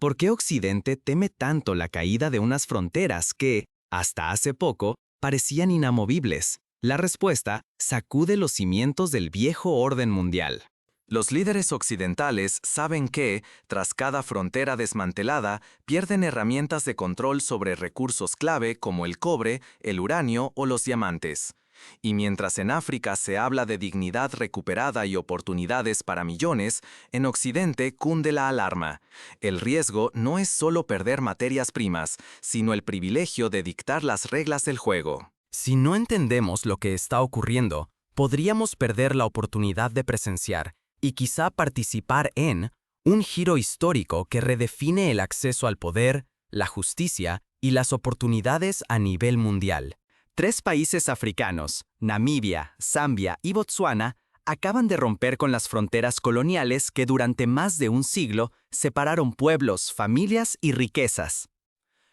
¿Por qué Occidente teme tanto la caída de unas fronteras que, hasta hace poco, parecían inamovibles? La respuesta sacude los cimientos del viejo orden mundial. Los líderes occidentales saben que, tras cada frontera desmantelada, pierden herramientas de control sobre recursos clave como el cobre, el uranio o los diamantes. Y mientras en África se habla de dignidad recuperada y oportunidades para millones, en Occidente cunde la alarma. El riesgo no es solo perder materias primas, sino el privilegio de dictar las reglas del juego. Si no entendemos lo que está ocurriendo, podríamos perder la oportunidad de presenciar y quizá participar en un giro histórico que redefine el acceso al poder, la justicia y las oportunidades a nivel mundial. 3 países africanos, Namibia, Zambia y Botsuana, acaban de romper con las fronteras coloniales que durante más de un siglo separaron pueblos, familias y riquezas.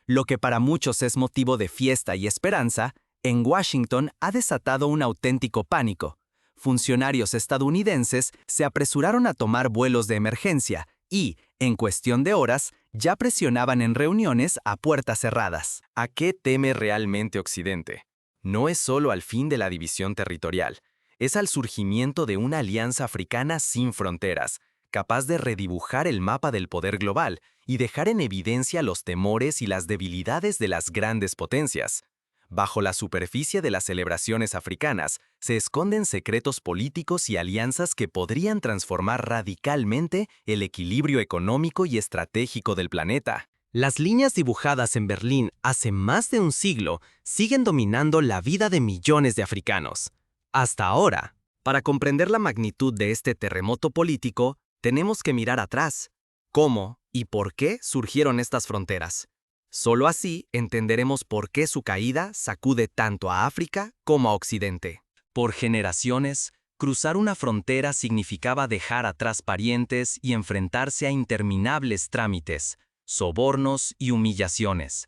Lo que para muchos es motivo de fiesta y esperanza, en Washington ha desatado un auténtico pánico. Funcionarios estadounidenses se apresuraron a tomar vuelos de emergencia y, en cuestión de horas, ya presionaban en reuniones a puertas cerradas. ¿A qué teme realmente Occidente? No es solo al fin de la división territorial, es al surgimiento de una alianza africana sin fronteras, capaz de redibujar el mapa del poder global y dejar en evidencia los temores y las debilidades de las grandes potencias. Bajo la superficie de las celebraciones africanas se esconden secretos políticos y alianzas que podrían transformar radicalmente el equilibrio económico y estratégico del planeta. Las líneas dibujadas en Berlín hace más de un siglo siguen dominando la vida de millones de africanos. Hasta ahora, para comprender la magnitud de este terremoto político, tenemos que mirar atrás. ¿Cómo y por qué surgieron estas fronteras? Solo así entenderemos por qué su caída sacude tanto a África como a Occidente. Por generaciones, cruzar una frontera significaba dejar atrás parientes y enfrentarse a interminables trámites, sobornos y humillaciones.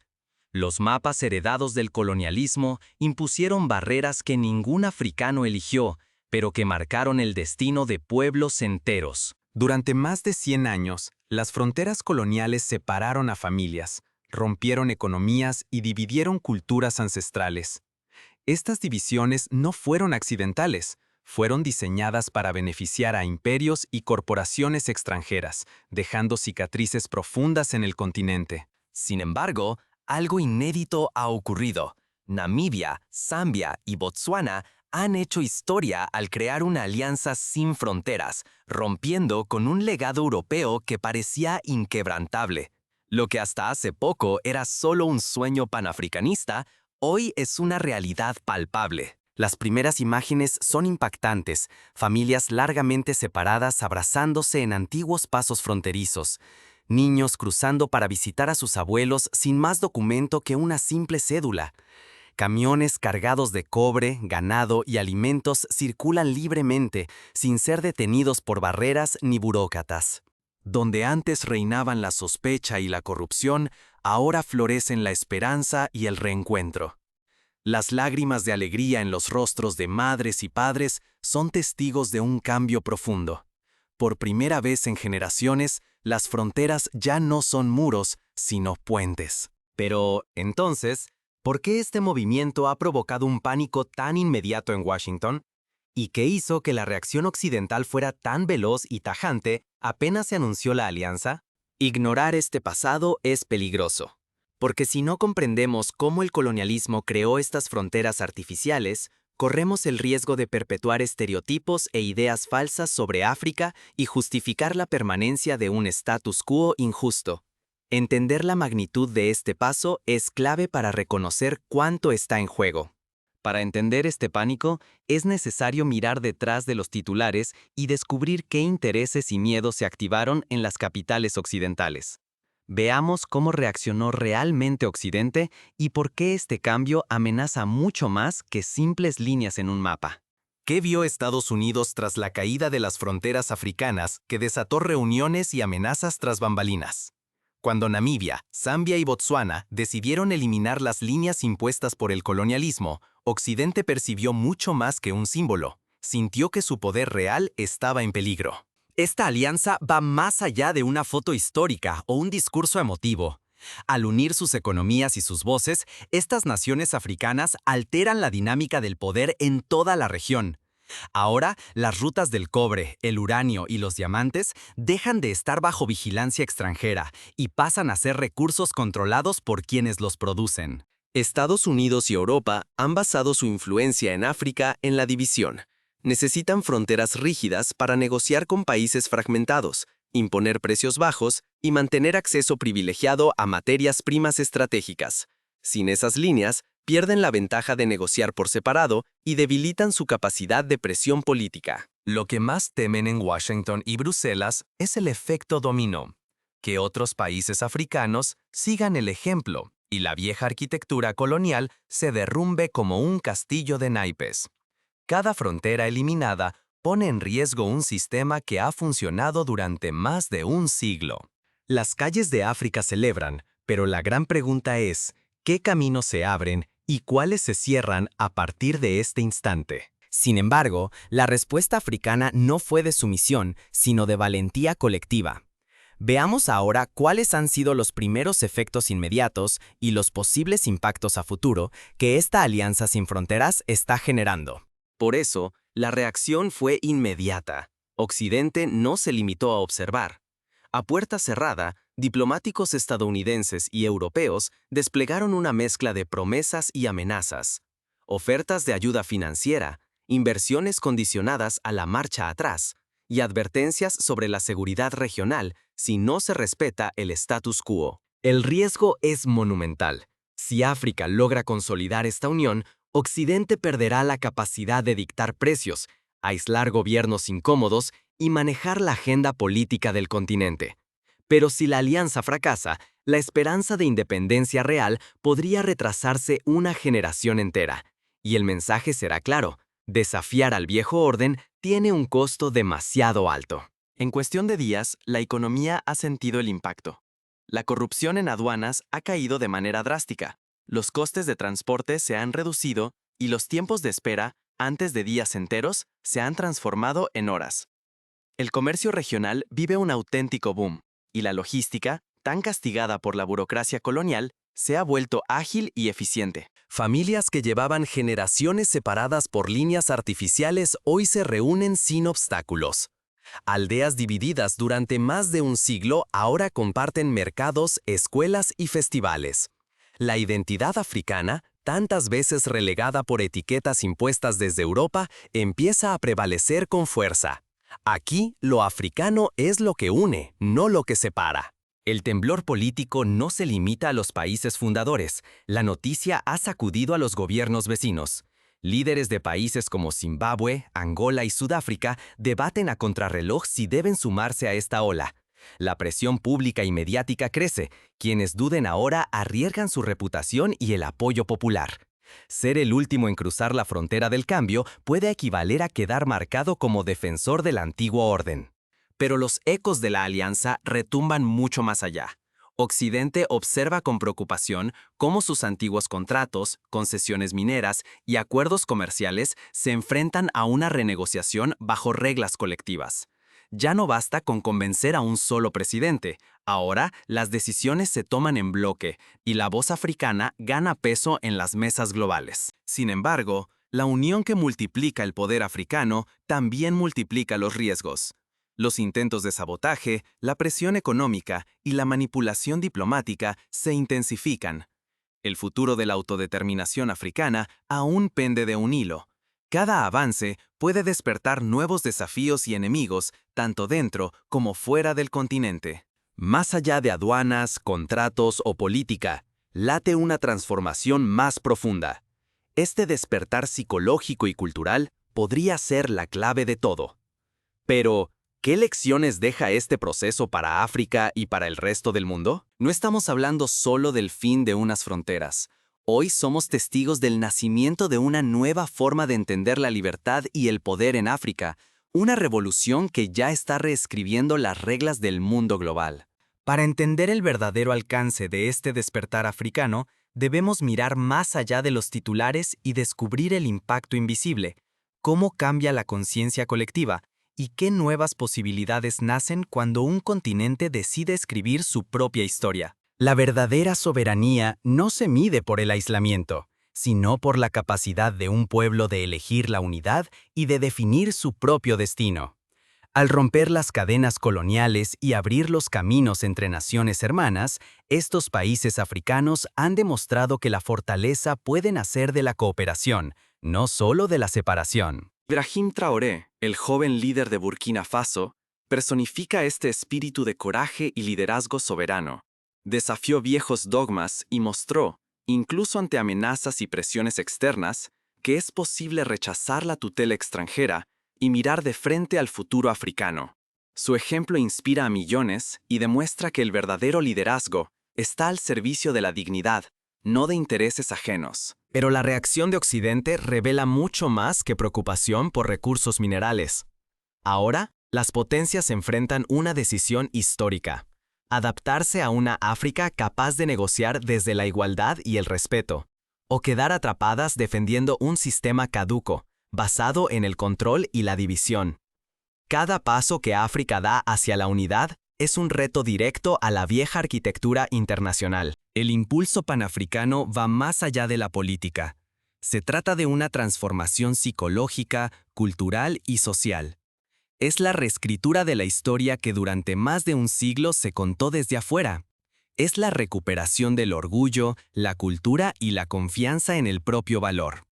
Los mapas heredados del colonialismo impusieron barreras que ningún africano eligió, pero que marcaron el destino de pueblos enteros. Durante más de 100 años, las fronteras coloniales separaron a familias, rompieron economías y dividieron culturas ancestrales. Estas divisiones no fueron accidentales, fueron diseñadas para beneficiar a imperios y corporaciones extranjeras, dejando cicatrices profundas en el continente. Sin embargo, algo inédito ha ocurrido. Namibia, Zambia y Botsuana han hecho historia al crear una alianza sin fronteras, rompiendo con un legado europeo que parecía inquebrantable. Lo que hasta hace poco era solo un sueño panafricanista, hoy es una realidad palpable. Las primeras imágenes son impactantes, familias largamente separadas abrazándose en antiguos pasos fronterizos, niños cruzando para visitar a sus abuelos sin más documento que una simple cédula. Camiones cargados de cobre, ganado y alimentos circulan libremente, sin ser detenidos por barreras ni burócratas. Donde antes reinaban la sospecha y la corrupción, ahora florecen la esperanza y el reencuentro. Las lágrimas de alegría en los rostros de madres y padres son testigos de un cambio profundo. Por primera vez en generaciones, las fronteras ya no son muros, sino puentes. Pero, entonces, ¿por qué este movimiento ha provocado un pánico tan inmediato en Washington? ¿Y qué hizo que la reacción occidental fuera tan veloz y tajante apenas se anunció la alianza? Ignorar este pasado es peligroso. Porque si no comprendemos cómo el colonialismo creó estas fronteras artificiales, corremos el riesgo de perpetuar estereotipos e ideas falsas sobre África y justificar la permanencia de un status quo injusto. Entender la magnitud de este paso es clave para reconocer cuánto está en juego. Para entender este pánico, es necesario mirar detrás de los titulares y descubrir qué intereses y miedos se activaron en las capitales occidentales. Veamos cómo reaccionó realmente Occidente y por qué este cambio amenaza mucho más que simples líneas en un mapa. ¿Qué vio Estados Unidos tras la caída de las fronteras africanas que desató reuniones y amenazas tras bambalinas? Cuando Namibia, Zambia y Botsuana decidieron eliminar las líneas impuestas por el colonialismo, Occidente percibió mucho más que un símbolo. Sintió que su poder real estaba en peligro. Esta alianza va más allá de una foto histórica o un discurso emotivo. Al unir sus economías y sus voces, estas naciones africanas alteran la dinámica del poder en toda la región. Ahora, las rutas del cobre, el uranio y los diamantes dejan de estar bajo vigilancia extranjera y pasan a ser recursos controlados por quienes los producen. Estados Unidos y Europa han basado su influencia en África en la división. Necesitan fronteras rígidas para negociar con países fragmentados, imponer precios bajos y mantener acceso privilegiado a materias primas estratégicas. Sin esas líneas, pierden la ventaja de negociar por separado y debilitan su capacidad de presión política. Lo que más temen en Washington y Bruselas es el efecto dominó, que otros países africanos sigan el ejemplo y la vieja arquitectura colonial se derrumbe como un castillo de naipes. Cada frontera eliminada pone en riesgo un sistema que ha funcionado durante más de un siglo. Las calles de África celebran, pero la gran pregunta es, ¿qué caminos se abren y cuáles se cierran a partir de este instante? Sin embargo, la respuesta africana no fue de sumisión, sino de valentía colectiva. Veamos ahora cuáles han sido los primeros efectos inmediatos y los posibles impactos a futuro que esta alianza sin fronteras está generando. Por eso, la reacción fue inmediata. Occidente no se limitó a observar. A puerta cerrada, diplomáticos estadounidenses y europeos desplegaron una mezcla de promesas y amenazas, ofertas de ayuda financiera, inversiones condicionadas a la marcha atrás y advertencias sobre la seguridad regional si no se respeta el status quo. El riesgo es monumental. Si África logra consolidar esta unión, Occidente perderá la capacidad de dictar precios, aislar gobiernos incómodos y manejar la agenda política del continente. Pero si la alianza fracasa, la esperanza de independencia real podría retrasarse una generación entera. Y el mensaje será claro: desafiar al viejo orden tiene un costo demasiado alto. En cuestión de días, la economía ha sentido el impacto. La corrupción en aduanas ha caído de manera drástica. Los costes de transporte se han reducido y los tiempos de espera, antes de días enteros, se han transformado en horas. El comercio regional vive un auténtico boom, y la logística, tan castigada por la burocracia colonial, se ha vuelto ágil y eficiente. Familias que llevaban generaciones separadas por líneas artificiales hoy se reúnen sin obstáculos. Aldeas divididas durante más de un siglo ahora comparten mercados, escuelas y festivales. La identidad africana, tantas veces relegada por etiquetas impuestas desde Europa, empieza a prevalecer con fuerza. Aquí, lo africano es lo que une, no lo que separa. El temblor político no se limita a los países fundadores. La noticia ha sacudido a los gobiernos vecinos. Líderes de países como Zimbabue, Angola y Sudáfrica debaten a contrarreloj si deben sumarse a esta ola. La presión pública y mediática crece. Quienes duden ahora arriesgan su reputación y el apoyo popular. Ser el último en cruzar la frontera del cambio puede equivaler a quedar marcado como defensor del antiguo orden. Pero los ecos de la alianza retumban mucho más allá. Occidente observa con preocupación cómo sus antiguos contratos, concesiones mineras y acuerdos comerciales se enfrentan a una renegociación bajo reglas colectivas. Ya no basta con convencer a un solo presidente. Ahora, las decisiones se toman en bloque y la voz africana gana peso en las mesas globales. Sin embargo, la unión que multiplica el poder africano también multiplica los riesgos. Los intentos de sabotaje, la presión económica y la manipulación diplomática se intensifican. El futuro de la autodeterminación africana aún pende de un hilo. Cada avance puede despertar nuevos desafíos y enemigos, tanto dentro como fuera del continente. Más allá de aduanas, contratos o política, late una transformación más profunda. Este despertar psicológico y cultural podría ser la clave de todo. Pero, ¿qué lecciones deja este proceso para África y para el resto del mundo? No estamos hablando solo del fin de unas fronteras. Hoy somos testigos del nacimiento de una nueva forma de entender la libertad y el poder en África, una revolución que ya está reescribiendo las reglas del mundo global. Para entender el verdadero alcance de este despertar africano, debemos mirar más allá de los titulares y descubrir el impacto invisible, cómo cambia la conciencia colectiva ¿Y qué nuevas posibilidades nacen cuando un continente decide escribir su propia historia? La verdadera soberanía no se mide por el aislamiento, sino por la capacidad de un pueblo de elegir la unidad y de definir su propio destino. Al romper las cadenas coloniales y abrir los caminos entre naciones hermanas, estos países africanos han demostrado que la fortaleza puede nacer de la cooperación, no solo de la separación. Ibrahim Traoré, el joven líder de Burkina Faso, personifica este espíritu de coraje y liderazgo soberano. Desafió viejos dogmas y mostró, incluso ante amenazas y presiones externas, que es posible rechazar la tutela extranjera y mirar de frente al futuro africano. Su ejemplo inspira a millones y demuestra que el verdadero liderazgo está al servicio de la dignidad, no de intereses ajenos. Pero la reacción de Occidente revela mucho más que preocupación por recursos minerales. Ahora, las potencias enfrentan una decisión histórica: adaptarse a una África capaz de negociar desde la igualdad y el respeto, o quedar atrapadas defendiendo un sistema caduco, basado en el control y la división. Cada paso que África da hacia la unidad es un reto directo a la vieja arquitectura internacional. El impulso panafricano va más allá de la política. Se trata de una transformación psicológica, cultural y social. Es la reescritura de la historia que durante más de un siglo se contó desde afuera. Es la recuperación del orgullo, la cultura y la confianza en el propio valor.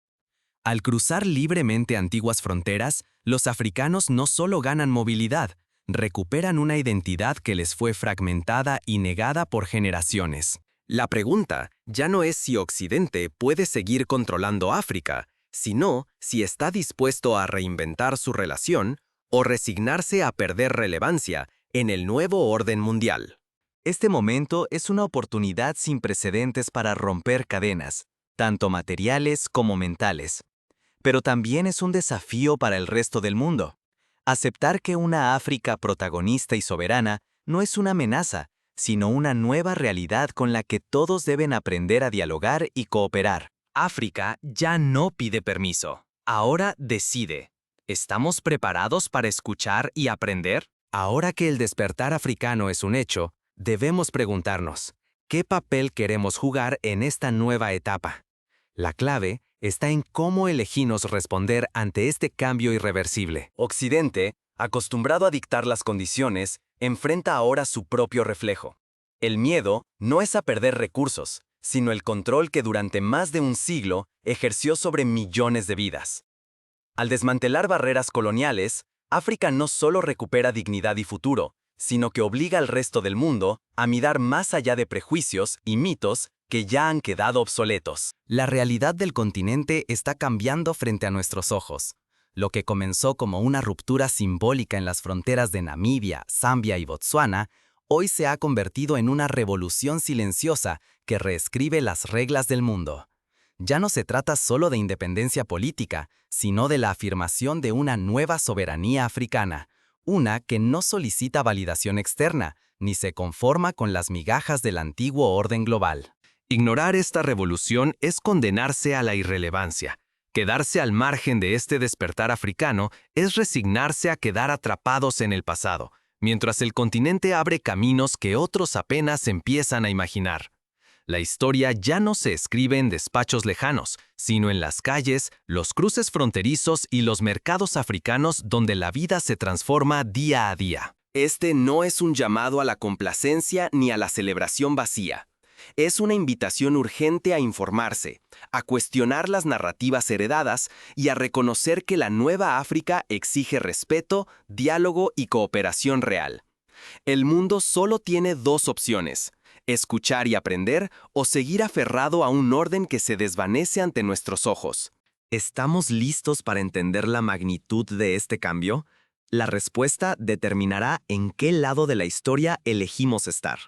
Al cruzar libremente antiguas fronteras, los africanos no solo ganan movilidad, recuperan una identidad que les fue fragmentada y negada por generaciones. La pregunta ya no es si Occidente puede seguir controlando África, sino si está dispuesto a reinventar su relación o resignarse a perder relevancia en el nuevo orden mundial. Este momento es una oportunidad sin precedentes para romper cadenas, tanto materiales como mentales. Pero también es un desafío para el resto del mundo. Aceptar que una África protagonista y soberana no es una amenaza, sino una nueva realidad con la que todos deben aprender a dialogar y cooperar. África ya no pide permiso, ahora decide. ¿Estamos preparados para escuchar y aprender? Ahora que el despertar africano es un hecho, debemos preguntarnos, ¿qué papel queremos jugar en esta nueva etapa? La clave está en cómo elegimos responder ante este cambio irreversible. Occidente, acostumbrado a dictar las condiciones, enfrenta ahora su propio reflejo. El miedo no es a perder recursos, sino el control que durante más de un siglo ejerció sobre millones de vidas. Al desmantelar barreras coloniales, África no solo recupera dignidad y futuro, sino que obliga al resto del mundo a mirar más allá de prejuicios y mitos que ya han quedado obsoletos. La realidad del continente está cambiando frente a nuestros ojos. Lo que comenzó como una ruptura simbólica en las fronteras de Namibia, Zambia y Botsuana, hoy se ha convertido en una revolución silenciosa que reescribe las reglas del mundo. Ya no se trata solo de independencia política, sino de la afirmación de una nueva soberanía africana, una que no solicita validación externa, ni se conforma con las migajas del antiguo orden global. Ignorar esta revolución es condenarse a la irrelevancia. Quedarse al margen de este despertar africano es resignarse a quedar atrapados en el pasado, mientras el continente abre caminos que otros apenas empiezan a imaginar. La historia ya no se escribe en despachos lejanos, sino en las calles, los cruces fronterizos y los mercados africanos donde la vida se transforma día a día. Este no es un llamado a la complacencia ni a la celebración vacía. Es una invitación urgente a informarse, a cuestionar las narrativas heredadas y a reconocer que la nueva África exige respeto, diálogo y cooperación real. El mundo solo tiene dos opciones: escuchar y aprender o seguir aferrado a un orden que se desvanece ante nuestros ojos. ¿Estamos listos para entender la magnitud de este cambio? La respuesta determinará en qué lado de la historia elegimos estar.